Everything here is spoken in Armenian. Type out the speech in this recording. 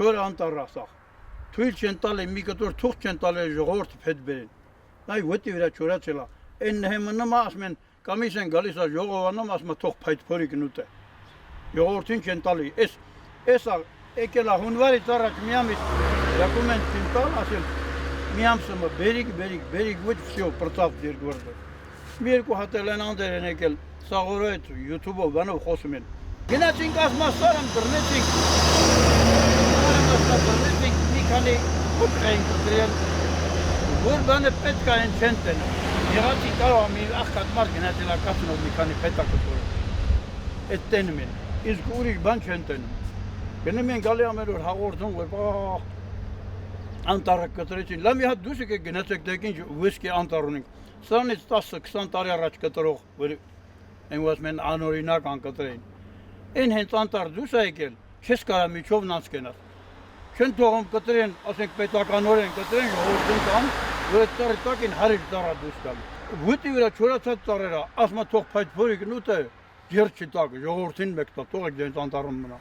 չոր անտարասախ։ Թույլ չեն տալի մի կտոր թուղթ չեն տալի ժողովուրդը փետ բերեն։ Այ ոդի վրա չորացելա։ Այն նեհմնամա ասում են կամիս են գալիս է ժողովանում ասում թող փայտ փորի գնուտը։ Ժողովրդին չեն տալի։ Էսա եկելա հունվարից առաջ մի ամիս դոկումենտ չեն տալ ասել մի ամսը բերիկ ոչ всё պրծավ երկրորդը։ Մի երկու հատ են անդեր են եկել սաղորոյդ YouTube-ով բանով խոսում են։ Գնացինք ասմասարան բռնեցինք։ Մի քանի ուտրենք դրել։ Որ բանը պետք է են չեն տեն։ Եղածի կարող մի աղքատ մարդ գնացել ակացնով մի քանի պետակը կորը։ Այդ տենում են։ Իսկ ուրիշ բան չեն տենում։ Գնում են գալի ամեն օր հաղորդում որ անտառը կտրեցին։ Լավ մի հատ դուս եկեք գնացեք դեք ինչ վիսկի անտառ ունենք։ Սրանից 10-20 տարի առաջ կտրող որ են ասում են անօրինակ անկտրեին։ Այն հենց անտառ դուս է եկել, չես կարա միջով նանց կենաս։ Չեն թողում կտրեն, ասենք պետականորեն կտրեն, ժողովրդին տան, որ այդ ծառի տակին 100 ծառա դուրս գալու։ Ոդի վրա չորացած ծառերը, ասում թող փայտ փորի գնուտը, ջեր չտակ, ժողովրդին մեկ տա, թողեք դենց անտառում մնա։